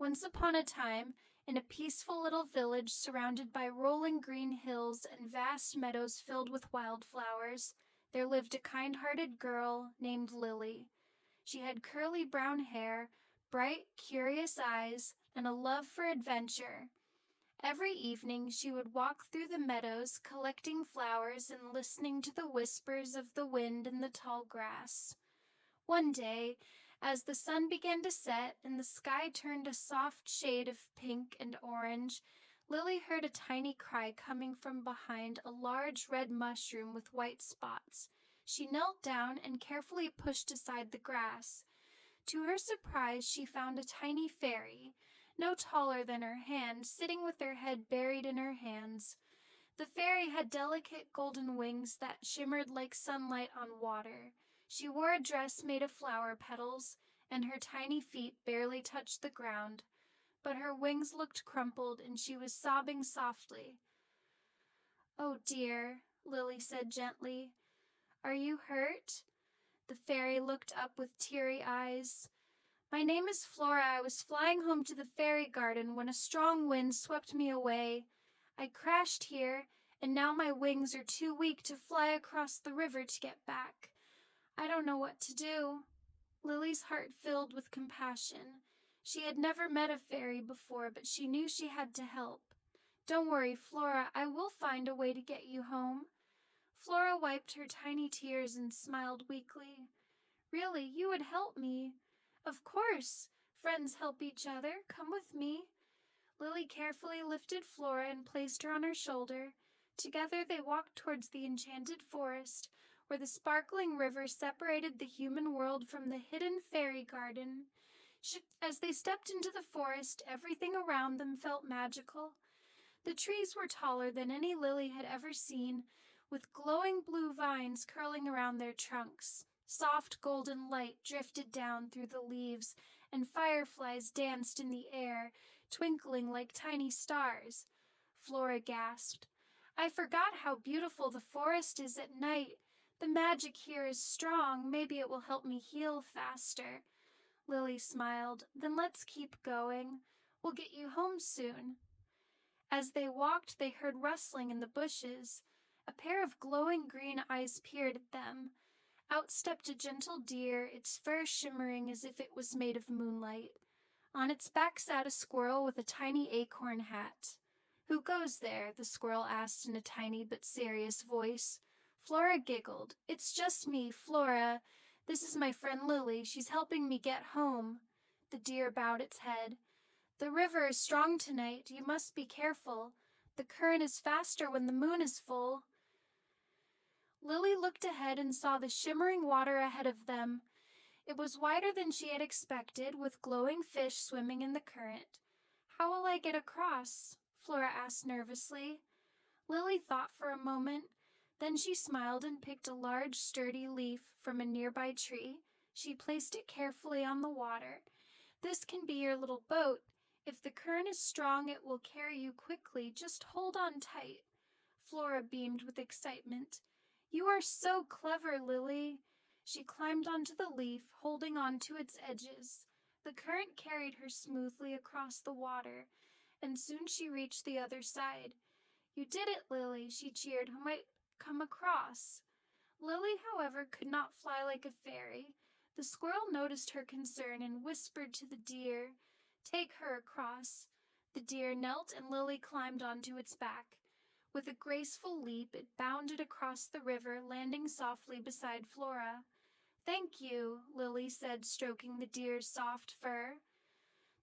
Once upon a time, in a peaceful little village surrounded by rolling green hills and vast meadows filled with wildflowers, there lived a kind-hearted girl named Lily. She had curly brown hair, bright, curious eyes, and a love for adventure. Every evening she would walk through the meadows collecting flowers and listening to the whispers of the wind in the tall grass. One day, as the sun began to set and the sky turned a soft shade of pink and orange, Lily heard a tiny cry coming from behind a large red mushroom with white spots. She knelt down and carefully pushed aside the grass. To her surprise, she found a tiny fairy, no taller than her hand, sitting with her head buried in her hands. The fairy had delicate golden wings that shimmered like sunlight on water. She wore a dress made of flower petals, and her tiny feet barely touched the ground, but her wings looked crumpled and she was sobbing softly. "Oh dear," Lily said gently. "Are you hurt?" The fairy looked up with teary eyes. "My name is Flora. I was flying home to the fairy garden when a strong wind swept me away. I crashed here, and now my wings are too weak to fly across the river to get back. I don't know what to do." Lily's heart filled with compassion. She had never met a fairy before, but she knew she had to help. "Don't worry, Flora. I will find a way to get you home." Flora wiped her tiny tears and smiled weakly. "Really, you would help me." "Of course. Friends help each other. Come with me." Lily carefully lifted Flora and placed her on her shoulder. Together they walked towards the enchanted forest, where the sparkling river separated the human world from the hidden fairy garden. As they stepped into the forest, everything around them felt magical. The trees were taller than any Lily had ever seen, with glowing blue vines curling around their trunks. Soft golden light drifted down through the leaves, and fireflies danced in the air, twinkling like tiny stars. Flora gasped, "I forgot how beautiful the forest is at night. The magic here is strong. Maybe it will help me heal faster." Lily smiled. "Then let's keep going. We'll get you home soon." As they walked, they heard rustling in the bushes. A pair of glowing green eyes peered at them. Out stepped a gentle deer, its fur shimmering as if it was made of moonlight. On its back sat a squirrel with a tiny acorn hat. "Who goes there?" the squirrel asked in a tiny but serious voice. Flora giggled. "It's just me, Flora. This is my friend Lily. She's helping me get home." The deer bowed its head. "The river is strong tonight. You must be careful. The current is faster when the moon is full." Lily looked ahead and saw the shimmering water ahead of them. It was wider than she had expected, with glowing fish swimming in the current. "How will I get across?" Flora asked nervously. Lily thought for a moment. Then she smiled and picked a large, sturdy leaf from a nearby tree. She placed it carefully on the water. "This can be your little boat. If the current is strong, it will carry you quickly. Just hold on tight." Flora beamed with excitement. "You are so clever, Lily." She climbed onto the leaf, holding on to its edges. The current carried her smoothly across the water, and soon she reached the other side. "You did it, Lily," she cheered. "Who might come across?" Lily, however, could not fly like a fairy. The squirrel noticed her concern and whispered to the deer, "Take her across." The deer knelt and Lily climbed onto its back. With a graceful leap, it bounded across the river, landing softly beside Flora. "Thank you," Lily said, stroking the deer's soft fur.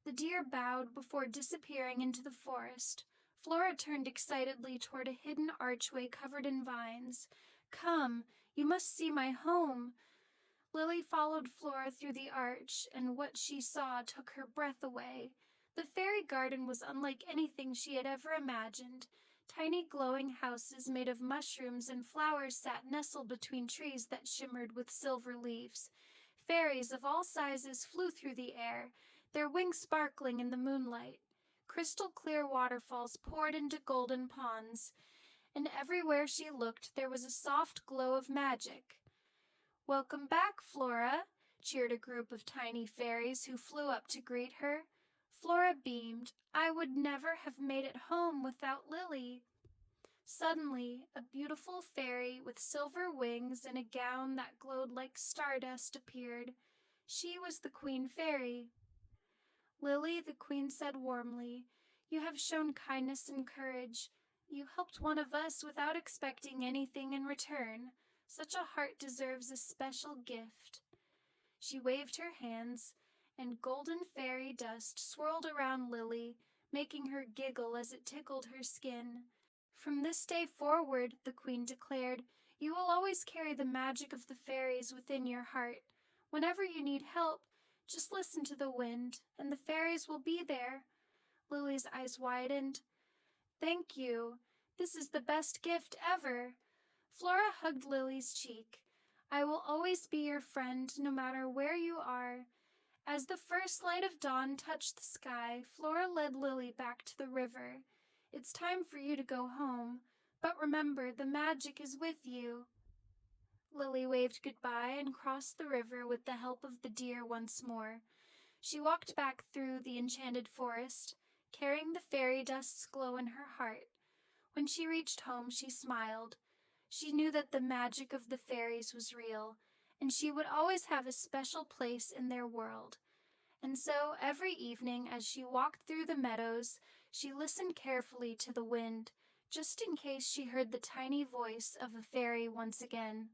The deer bowed before disappearing into the forest. Flora turned excitedly toward a hidden archway covered in vines. "Come, you must see my home." Lily followed Flora through the arch, and what she saw took her breath away. The fairy garden was unlike anything she had ever imagined. Tiny glowing houses made of mushrooms and flowers sat nestled between trees that shimmered with silver leaves. Fairies of all sizes flew through the air, their wings sparkling in the moonlight. Crystal clear waterfalls poured into golden ponds, and everywhere she looked there was a soft glow of magic. "Welcome back, Flora," cheered a group of tiny fairies who flew up to greet her. Flora beamed. I would never have made it home without Lily. Suddenly, a beautiful fairy with silver wings and a gown that glowed like stardust appeared. She was the Queen Fairy. Lily, the Queen said warmly, you have shown kindness and courage. You helped one of us without expecting anything in return. Such a heart deserves a special gift. She waved her hands, and golden fairy dust swirled around Lily, making her giggle as it tickled her skin. From this day forward, the Queen declared, you will always carry the magic of the fairies within your heart. Whenever you need help, just listen to the wind, and the fairies will be there. Lily's eyes widened. Thank you. This is the best gift ever. Flora hugged Lily's cheek. I will always be your friend, no matter where you are. As the first light of dawn touched the sky, Flora led Lily back to the river. It's time for you to go home, but remember, the magic is with you. Lily waved goodbye and crossed the river with the help of the deer once more. She walked back through the enchanted forest, carrying the fairy dust's glow in her heart. When she reached home, she smiled. She knew that the magic of the fairies was real, and she would always have a special place in their world. And so, every evening, as she walked through the meadows, she listened carefully to the wind, just in case she heard the tiny voice of a fairy once again.